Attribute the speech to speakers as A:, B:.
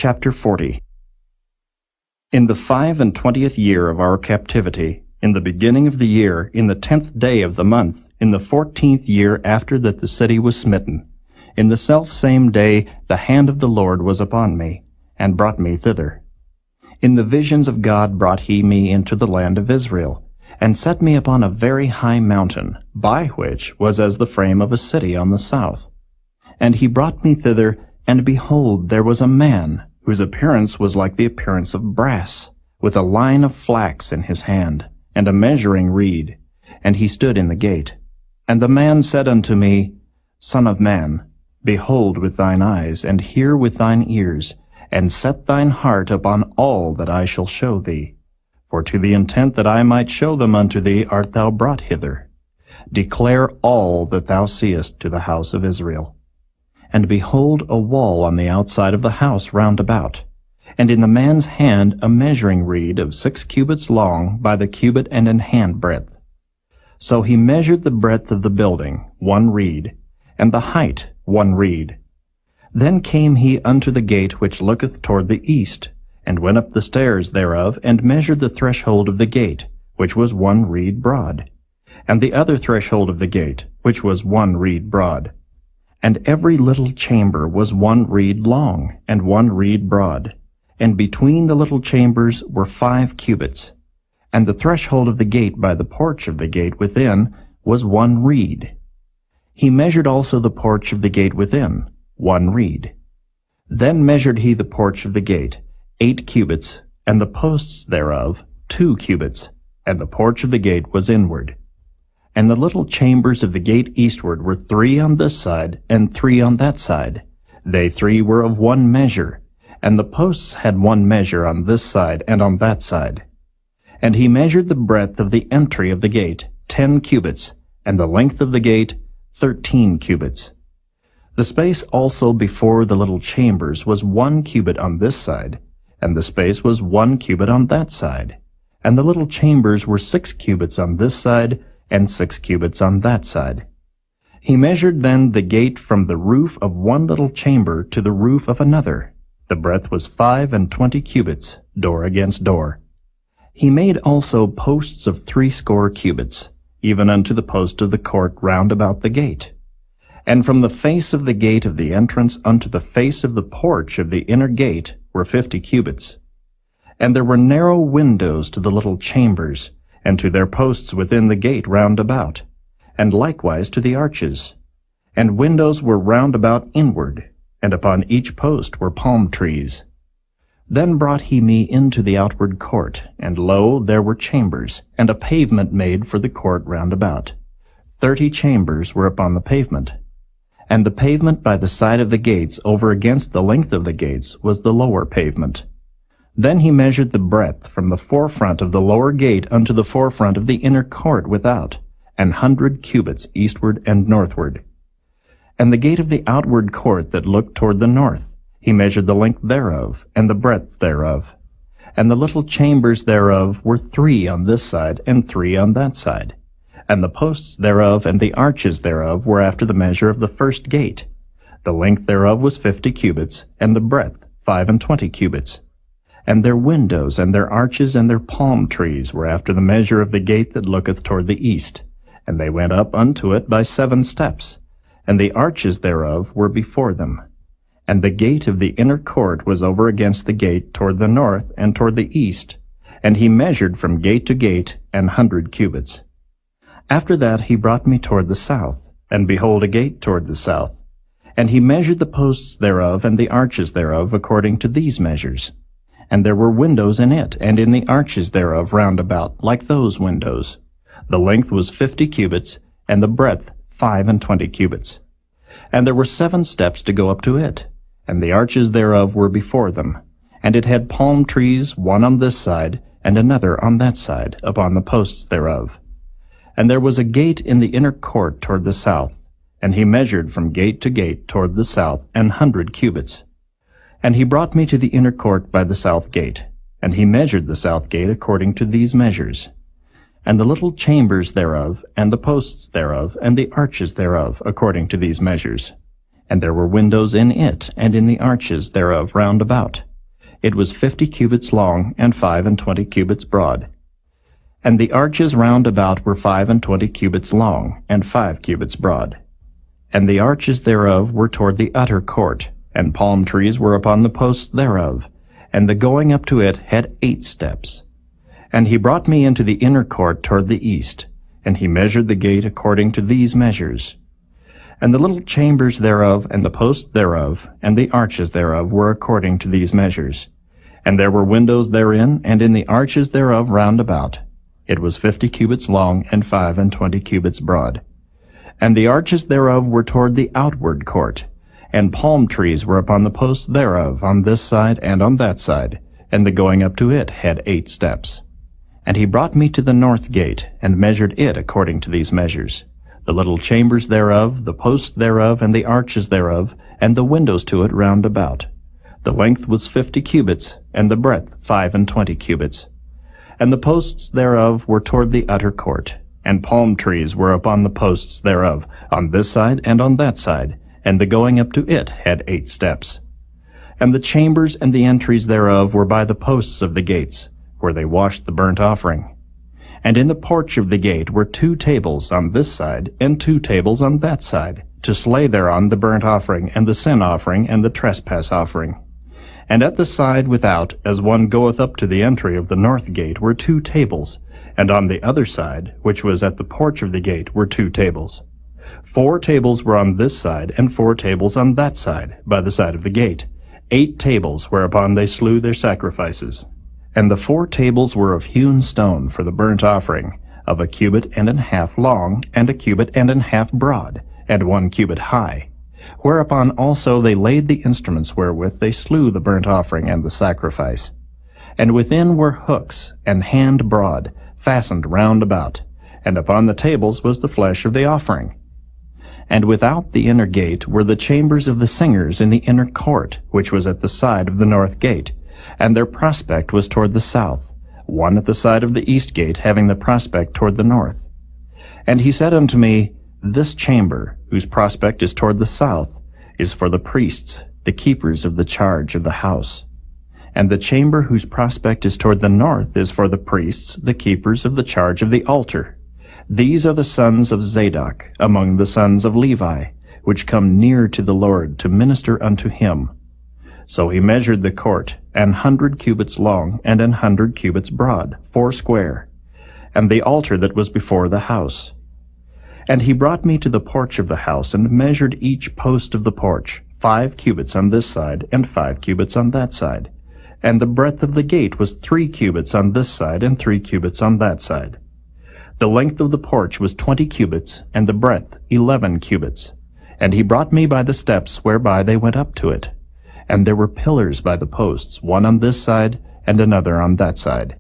A: Chapter 40. In the 25th year of our captivity, in the beginning of the year, in the 10th day of the month, in the 14th year after that the city was smitten, in the selfsame day the hand of the Lord was upon me, and brought me thither. In the visions of God brought he me into the land of Israel, and set me upon a very high mountain, by which was as the frame of a city on the south. And he brought me thither, and behold, there was a man, whose appearance was like the appearance of brass, with a line of flax in his hand, and a measuring reed. And he stood in the gate. And the man said unto me, Son of man, behold with thine eyes, and hear with thine ears, and set thine heart upon all that I shall show thee. For to the intent that I might show them unto thee art thou brought hither. Declare all that thou seest to the house of Israel. And behold, a wall on the outside of the house round about, and in the man's hand a measuring reed of 6 cubits long by the cubit and an hand breadth. So he measured the breadth of the building, 1 reed, and the height 1 reed. Then came he unto the gate which looketh toward the east, and went up the stairs thereof, and measured the threshold of the gate, which was 1 reed broad, and the other threshold of the gate, which was 1 reed broad. And every little chamber was 1 reed long, and 1 reed broad, and between the little chambers were 5 cubits. And the threshold of the gate by the porch of the gate within was 1 reed. He measured also the porch of the gate within, 1 reed. Then measured he the porch of the gate, 8 cubits, and the posts thereof 2 cubits, and the porch of the gate was inward. And the little chambers of the gate eastward were 3 on this side, and 3 on that side. They 3 were of 1 measure, and the posts had 1 measure on this side and on that side. And he measured the breadth of the entry of the gate, 10 cubits, and the length of the gate, 13 cubits. The space also before the little chambers was 1 cubit on this side, and the space was 1 cubit on that side. And the little chambers were 6 cubits on this side, and 6 cubits on that side. He measured then the gate from the roof of 1 little chamber to the roof of another. The breadth was 25 cubits, door against door. He made also posts of 60 cubits, even unto the post of the court round about the gate. And from the face of the gate of the entrance unto the face of the porch of the inner gate were 50 cubits. And there were narrow windows to the little chambers, and to their posts within the gate round about, and likewise to the arches. And windows were round about inward, and upon each post were palm trees. Then brought he me into the outward court, and lo, there were chambers, and a pavement made for the court round about. 30 chambers were upon the pavement. And the pavement by the side of the gates over against the length of the gates was the lower pavement. Then he measured the breadth from the forefront of the lower gate unto the forefront of the inner court without, 100 cubits eastward and northward. And the gate of the outward court that looked toward the north, he measured the length thereof, and the breadth thereof. And the little chambers thereof were 3 on this side, and 3 on that side. And the posts thereof and the arches thereof were after the measure of the first gate. The length thereof was 50 cubits, and the breadth 25 cubits. And their windows, and their arches, and their palm trees were after the measure of the gate that looketh toward the east. And they went up unto it by 7 steps, and the arches thereof were before them. And the gate of the inner court was over against the gate toward the north and toward the east, and he measured from gate to gate 100 cubits. After that he brought me toward the south, and behold a gate toward the south. And he measured the posts thereof and the arches thereof according to these measures. And there were windows in it, and in the arches thereof round about, like those windows. The length was 50 cubits, and the breadth 25 cubits. And there were 7 steps to go up to it, and the arches thereof were before them. And it had palm trees, 1 on this side, and another on that side, upon the posts thereof. And there was a gate in the inner court toward the south, and he measured from gate to gate toward the south 100 cubits. And he brought me to the inner court by the south gate, and he measured the south gate according to these measures. And the little chambers thereof, and the posts thereof, and the arches thereof, according to these measures. And there were windows in it, and in the arches thereof round about, It was 50 cubits long, and 25 cubits broad. And the arches round about were 25 cubits long, and 5 cubits broad. And the arches thereof were toward the utter court, and palm trees were upon the posts thereof, and the going up to it had 8 steps. And he brought me into the inner court toward the east, and he measured the gate according to these measures. And the little chambers thereof, and the posts thereof, and the arches thereof were according to these measures. And there were windows therein, and in the arches thereof round about. It was 50 cubits long, and 25 cubits broad. And the arches thereof were toward the outward court, and palm trees were upon the posts thereof, on this side and on that side, and the going up to it had 8 steps. And he brought me to the north gate, and measured it according to these measures, the little chambers thereof, the posts thereof, and the arches thereof, and the windows to it round about. The length was 50 cubits, and the breadth 25 cubits. And the posts thereof were toward the utter court, and palm trees were upon the posts thereof, on this side and on that side, and the going up to it had 8 steps. And the chambers and the entries thereof were by the posts of the gates, where they washed the burnt offering. And in the porch of the gate were 2 tables on this side, and 2 tables on that side, to slay thereon the burnt offering, and the sin offering, and the trespass offering. And at the side without, as one goeth up to the entry of the north gate, were 2 tables, and on the other side, which was at the porch of the gate, were 2 tables. 4 tables were on this side, and 4 tables on that side, by the side of the gate, 8 tables whereupon they slew their sacrifices. And the 4 tables were of hewn stone for the burnt offering, of 1.5 cubits long, and 1.5 cubits broad, and 1 cubit high. Whereupon also they laid the instruments wherewith they slew the burnt offering and the sacrifice. And within were hooks, and hand broad, fastened round about, and upon the tables was the flesh of the offering. And without the inner gate were the chambers of the singers in the inner court, which was at the side of the north gate, and their prospect was toward the south, one at the side of the east gate having the prospect toward the north. And he said unto me, This chamber, whose prospect is toward the south, is for the priests, the keepers of the charge of the house. And the chamber whose prospect is toward the north is for the priests, the keepers of the charge of the altar. These are the sons of Zadok, among the sons of Levi, which come near to the Lord to minister unto him. So he measured the court, 100 cubits long, and 100 cubits broad, foursquare, and the altar that was before the house. And he brought me to the porch of the house, and measured each post of the porch, 5 cubits on this side, and 5 cubits on that side. And the breadth of the gate was 3 cubits on this side, and 3 cubits on that side. The length of the porch was 20 cubits, and the breadth 11 cubits. And he brought me by the steps whereby they went up to it. And there were pillars by the posts, one on this side, and another on that side.